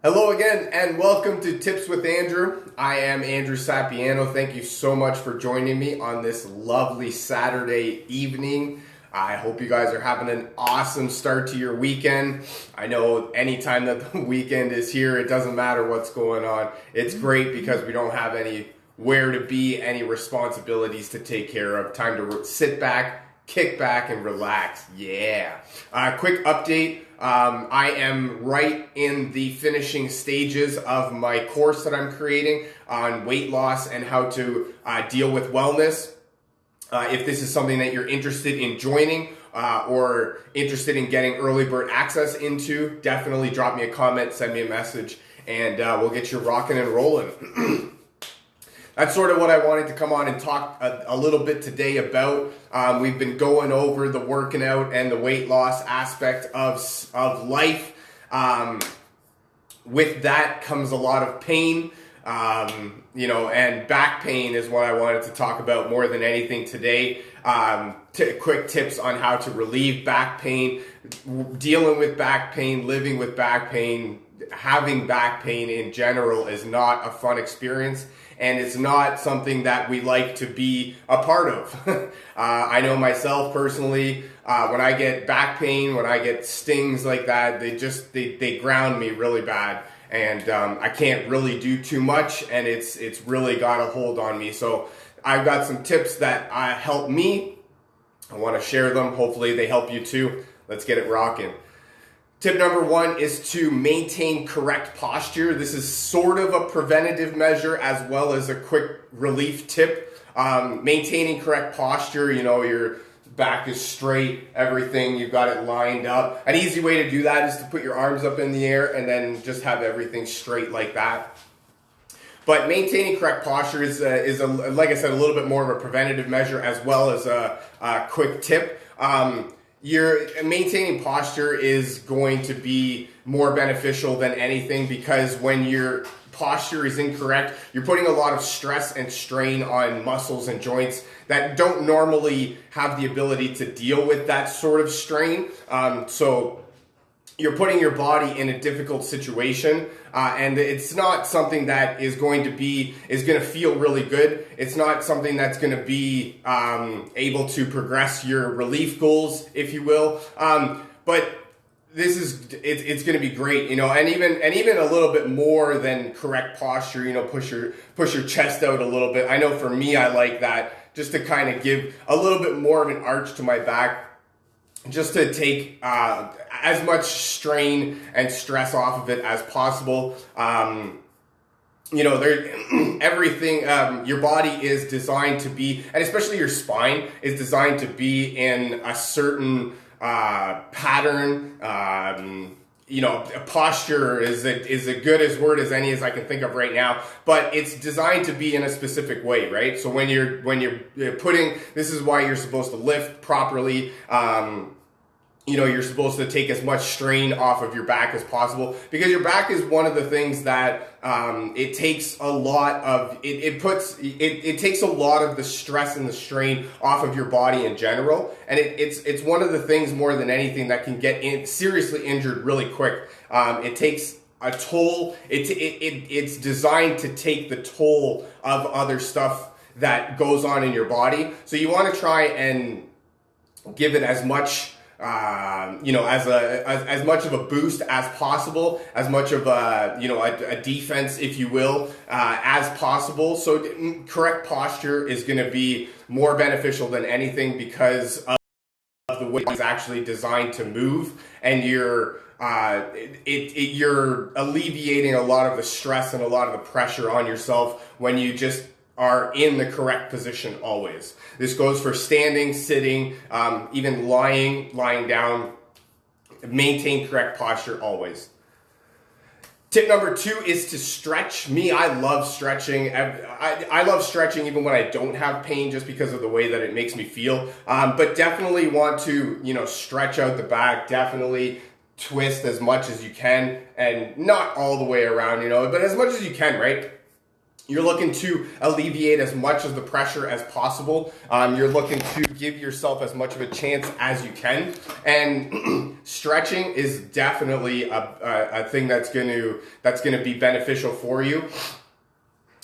Hello again and welcome to Tips with Andrew. I am Andrew Sapiano. Thank you so much for joining me on this lovely Saturday evening. I hope you guys are having an awesome start to your weekend. I know anytime that the weekend is here, it doesn't matter what's going on. It's great because we don't have anywhere to be, any responsibilities to take care of. Time to sit back, kick back, and relax. Yeah. Quick update. I am right in the finishing stages of my course that I'm creating on weight loss and how to deal with wellness. If this is something that you're interested in joining or interested in getting early bird access into, definitely drop me a comment, send me a message, and we'll get you rocking and rolling. That's sort of what I wanted to come on and talk a little bit today about. We've been going over the working out and the weight loss aspect of life. With that comes a lot of pain, and back pain is what I wanted to talk about more than anything today. Quick tips on how to relieve back pain, dealing with back pain, living with back pain. Having back pain in general is not a fun experience, and it's not something that we like to be a part of. I know myself personally, when I get back pain, when I get stings like that, they ground me really bad, and I can't really do too much, and it's really got a hold on me. So I've got some tips that help me. I want to share them. Hopefully they help you too. Let's get it rocking. Tip number one is to maintain correct posture. This is sort of a preventative measure as well as a quick relief tip. Maintaining correct posture, your back is straight, everything, you've got it lined up. An easy way to do that is to put your arms up in the air and then just have everything straight like that. But maintaining correct posture is like I said, a little bit more of a preventative measure as well as a quick tip. Your maintaining posture is going to be more beneficial than anything because when your posture is incorrect, you're putting a lot of stress and strain on muscles and joints that don't normally have the ability to deal with that sort of strain. So you're putting your body in a difficult situation, and it's not something that is going to feel really good. It's not something that's going to be able to progress your relief goals, if you will. But it's going to be great, and even a little bit more than correct posture. Push your chest out a little bit. I know for me, I like that just to kind of give a little bit more of an arch to my back, just to take as much strain and stress off of it as possible. Everything, your body is designed to be, and especially your spine is designed to be in a certain pattern. Posture is a good as word as any as I can think of right now, but it's designed to be in a specific way, right? So when you're putting, this is why you're supposed to lift properly. You're supposed to take as much strain off of your back as possible because your back is one of the things that it takes a lot of it takes a lot of the stress and the strain off of your body in general, and it's one of the things more than anything that can get seriously injured really quick. It takes a toll. It's designed to take the toll of other stuff that goes on in your body. So you want to try and give it as much. As much of a boost as possible, as much of a defense, if you will, as possible. So correct posture is going to be more beneficial than anything because of the way it's actually designed to move, and you're alleviating a lot of the stress and a lot of the pressure on yourself when you just are in the correct position always. This goes for standing, sitting, even lying down. Maintain correct posture always. Tip number two is to stretch. I love stretching. I love stretching even when I don't have pain just because of the way that it makes me feel. But definitely want to, stretch out the back. Definitely twist as much as you can, and not all the way around, but as much as you can, right? You're looking to alleviate as much of the pressure as possible. You're looking to give yourself as much of a chance as you can. And stretching is definitely a thing that's going to be beneficial for you.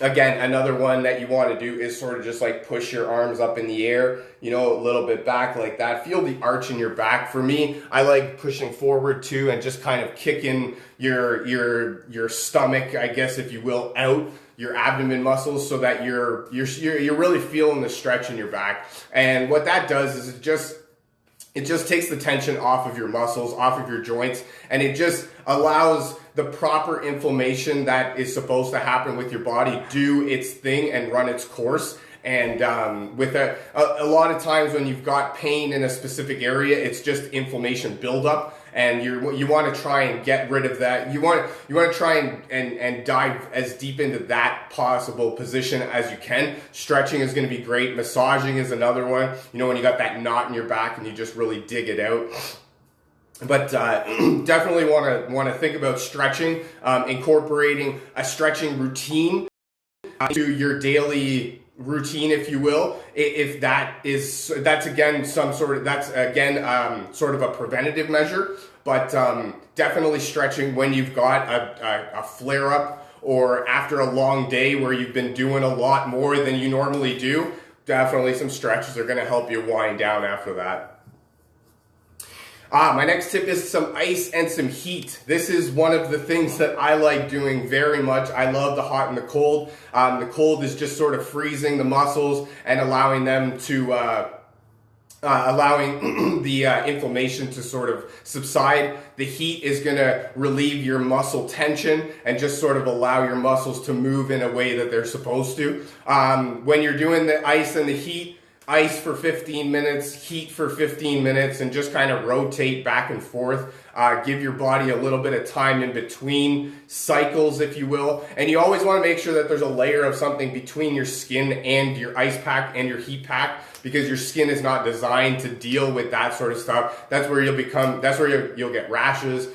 Again, another one that you want to do is sort of just like push your arms up in the air, a little bit back like that. Feel the arch in your back. For me, I like pushing forward too and just kind of kicking your stomach, I guess, if you will, out, your abdomen muscles, so that you're really feeling the stretch in your back. And what that does is it just takes the tension off of your muscles, off of your joints, and it just allows the proper inflammation that is supposed to happen with your body do its thing and run its course. And with a lot of times when you've got pain in a specific area, it's just inflammation buildup, and you want to try and get rid of that. You want to try and dive as deep into that possible position as you can. Stretching is going to be great. Massaging is another one. When you got that knot in your back and you just really dig it out. But definitely want to think about stretching, incorporating a stretching routine to your daily routine, if you will. If that's again sort of a preventative measure. But definitely stretching when you've got a flare up or after a long day where you've been doing a lot more than you normally do. Definitely some stretches are going to help you wind down after that. My next tip is some ice and some heat. This is one of the things that I like doing very much. I love the hot and the cold. The cold is just sort of freezing the muscles and allowing them to, allowing the inflammation to sort of subside. The heat is going to relieve your muscle tension and just sort of allow your muscles to move in a way that they're supposed to. When you're doing the ice and the heat, ice for 15 minutes, heat for 15 minutes, and just kind of rotate back and forth. Give your body a little bit of time in between cycles, if you will. And you always want to make sure that there's a layer of something between your skin and your ice pack and your heat pack, because your skin is not designed to deal with that sort of stuff. That's where you'll get rashes,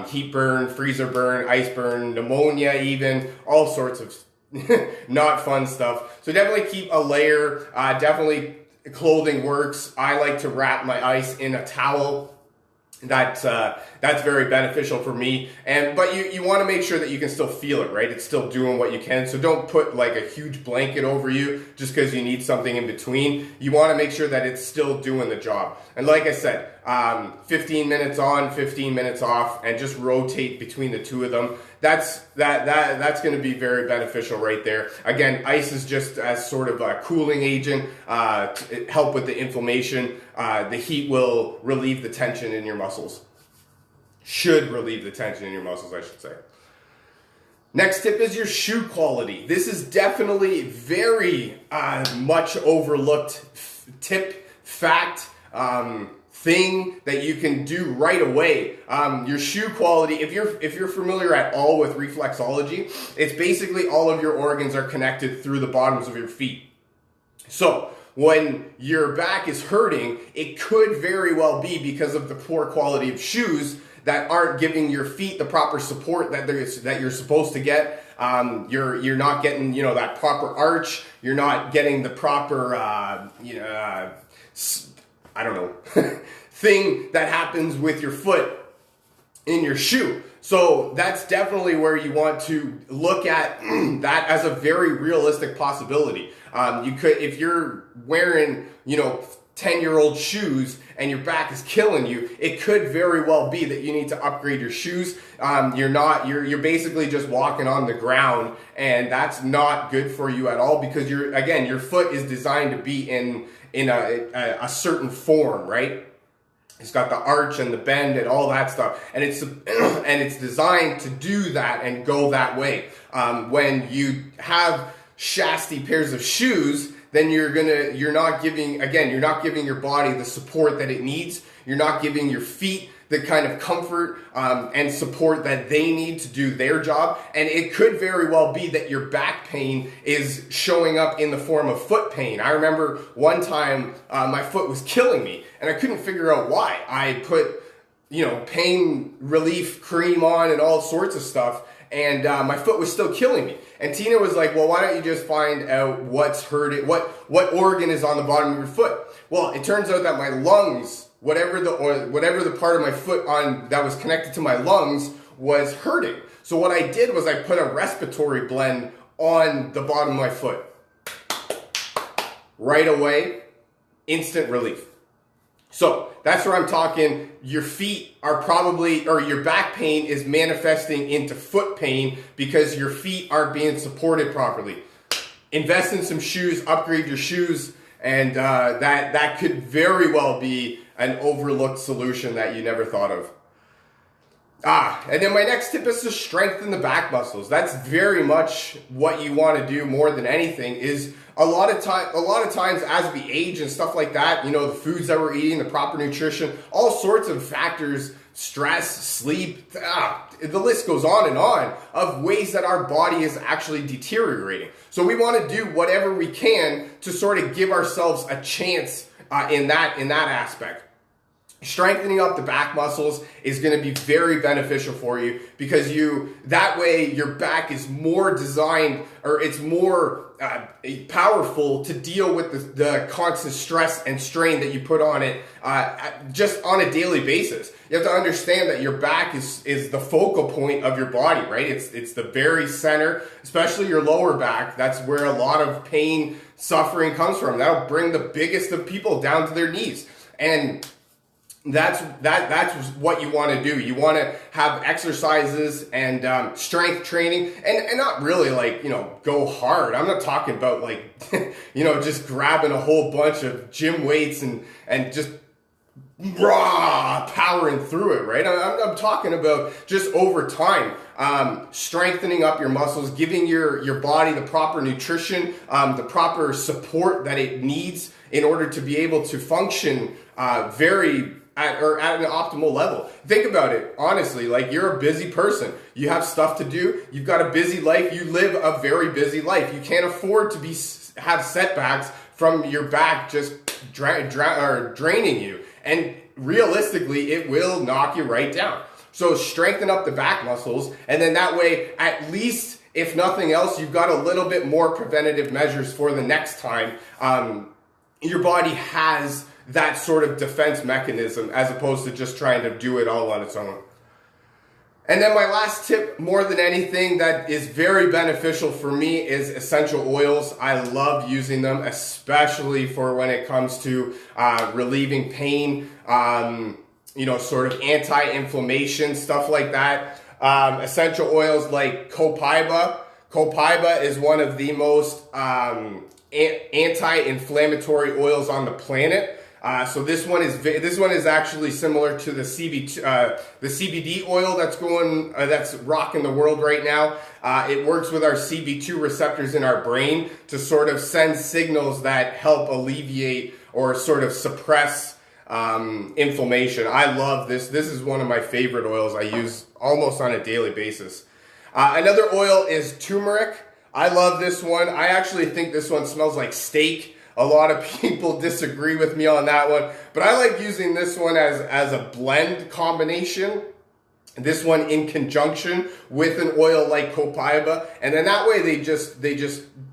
heat burn, freezer burn, ice burn, pneumonia even, all sorts of not fun stuff. So definitely keep a layer. Definitely clothing works. I like to wrap my ice in a towel. That's very beneficial for me. But you want to make sure that you can still feel it, right? It's still doing what you can. So don't put like a huge blanket over you just because you need something in between. You want to make sure that it's still doing the job. And like I said, 15 minutes on, 15 minutes off, and just rotate between the two of them. That's going to be very beneficial right there. Again, ice is just as sort of a cooling agent, to help with the inflammation. The heat will relieve the tension in your muscles. Should relieve the tension in your muscles, I should say. Next tip is your shoe quality. This is definitely very much overlooked fact, thing that you can do right away. Your shoe quality, if you're familiar at all with reflexology, it's basically all of your organs are connected through the bottoms of your feet. So when your back is hurting, it could very well be because of the poor quality of shoes that aren't giving your feet the proper support that you're supposed to get. You're not getting that proper arch. You're not getting the proper thing that happens with your foot in your shoe. So that's definitely where you want to look at that as a very realistic possibility. You could, if you're wearing, 10-year-old shoes and your back is killing you, it could very well be that you need to upgrade your shoes. You're basically just walking on the ground, and that's not good for you at all, because your foot is designed to be in a certain form, right? It's got the arch and the bend and all that stuff, and it's designed to do that and go that way. When you have shasty pairs of shoes, then you're not giving your body the support that it needs. You're not giving your feet the kind of comfort and support that they need to do their job. And it could very well be that your back pain is showing up in the form of foot pain. I remember one time my foot was killing me, and I couldn't figure out why. I put pain relief cream on and all sorts of stuff, and my foot was still killing me. And Tina was like, well, why don't you just find out what's hurting, what organ is on the bottom of your foot? Well, it turns out that my lungs, whatever the part of my foot on that was connected to my lungs was hurting. So what I did was I put a respiratory blend on the bottom of my foot. Right away, instant relief. So that's where I'm talking. Your feet are probably, or your back pain is manifesting into foot pain because your feet aren't being supported properly. Invest in some shoes, upgrade your shoes, and that could very well be an overlooked solution that you never thought of. And then my next tip is to strengthen the back muscles. That's very much what you want to do more than anything. Is a lot of times as we age and stuff like that, the foods that we're eating, the proper nutrition, all sorts of factors, stress, sleep, the list goes on and on of ways that our body is actually deteriorating. So we want to do whatever we can to sort of give ourselves a chance in that aspect. Strengthening up the back muscles is going to be very beneficial for you because that way your back is more designed, or it's more powerful to deal with the constant stress and strain that you put on it just on a daily basis. You have to understand that your back is the focal point of your body, right? It's the very center, especially your lower back. That's where a lot of pain, suffering comes from. That'll bring the biggest of people down to their knees. And that's what you want to do. You want to have exercises and strength training, and not really go hard. I'm not talking about just grabbing a whole bunch of gym weights and just powering through it, right? I'm talking about just over time, strengthening up your muscles, giving your body the proper nutrition, the proper support that it needs in order to be able to function at an optimal level. Think about it, honestly, you're a busy person. You have stuff to do. You've got a busy life. You live a very busy life. You can't afford to have setbacks from your back just draining you. And realistically, it will knock you right down. So strengthen up the back muscles, and then that way, at least, if nothing else, you've got a little bit more preventative measures for the next time. Your body has that sort of defense mechanism as opposed to just trying to do it all on its own. And then my last tip, more than anything, that is very beneficial for me is essential oils. I love using them, especially for when it comes to relieving pain, sort of anti-inflammation, stuff like that. Essential oils like copaiba. Copaiba is one of the most anti-inflammatory oils on the planet. So this one is actually similar to the CBD oil that's rocking the world right now. It works with our CB2 receptors in our brain to sort of send signals that help alleviate or sort of suppress inflammation. I love this. This is one of my favorite oils I use almost on a daily basis. Another oil is turmeric. I love this one. I actually think this one smells like steak. A lot of people disagree with me on that one, but I like using this one as a blend combination. This one in conjunction with an oil like copaiba, and then that way they just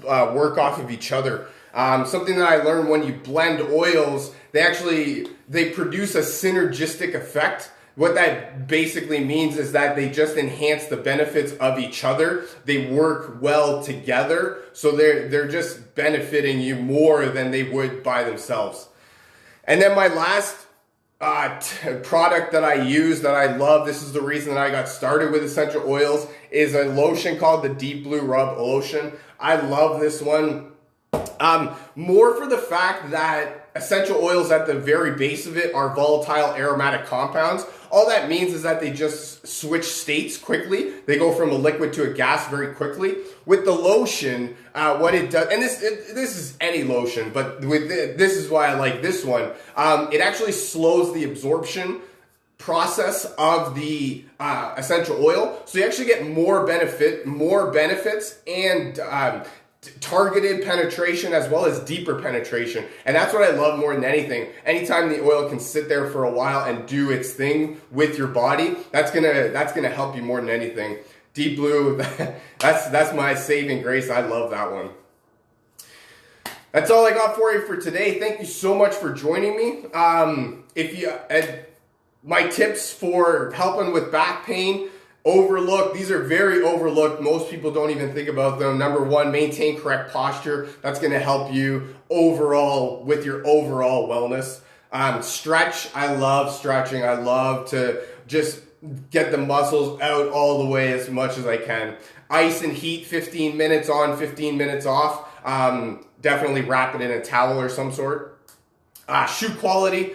work off of each other. Something that I learned, when you blend oils, they produce a synergistic effect. What that basically means is that they just enhance the benefits of each other. They work well together, so they're just benefiting you more than they would by themselves. And then my last product that I use that I love, this is the reason that I got started with essential oils, is a lotion called the Deep Blue Rub Lotion. I love this one. More for the fact that essential oils at the very base of it are volatile aromatic compounds. All that means is that they just switch states quickly. They go from a liquid to a gas very quickly. With the lotion, what it does, and this is any lotion, but this is why I like this one. It actually slows the absorption process of the essential oil, so you actually get more benefits, and targeted penetration as well as deeper penetration. And that's what I love more than anything. Anytime the oil can sit there for a while and do its thing with your body, that's gonna help you more than anything. Deep Blue, that's my saving grace. I love that one. That's all I got for you for today. Thank you so much for joining me. My tips for helping with back pain, overlooked. These are very overlooked. Most people don't even think about them. Number one, maintain correct posture. That's going to help you overall with your overall wellness. Stretch. I love stretching. I love to just get the muscles out all the way as much as I can. Ice and heat, 15 minutes on, 15 minutes off. Definitely wrap it in a towel or some sort. Shoe quality.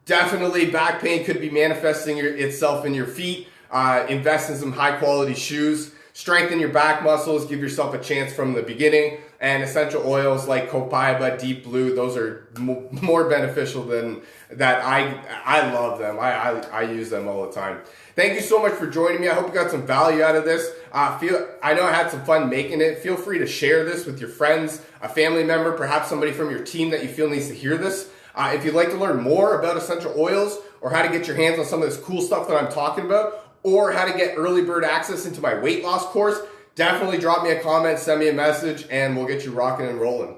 Definitely back pain could be manifesting itself in your feet. Invest in some high quality shoes. Strengthen your back muscles. Give yourself a chance from the beginning. And essential oils like copaiba, Deep Blue, those are more beneficial than that. I love them. I use them all the time. Thank you so much for joining me. I hope you got some value out of this. I know I had some fun making it. Feel free to share this with your friends, a family member, perhaps somebody from your team that you feel needs to hear this. If you'd like to learn more about essential oils or how to get your hands on some of this cool stuff that I'm talking about, or how to get early bird access into my weight loss course, definitely drop me a comment, send me a message, and we'll get you rocking and rolling.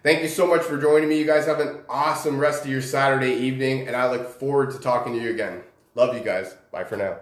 Thank you so much for joining me. You guys have an awesome rest of your Saturday evening, and I look forward to talking to you again. Love you guys. Bye for now.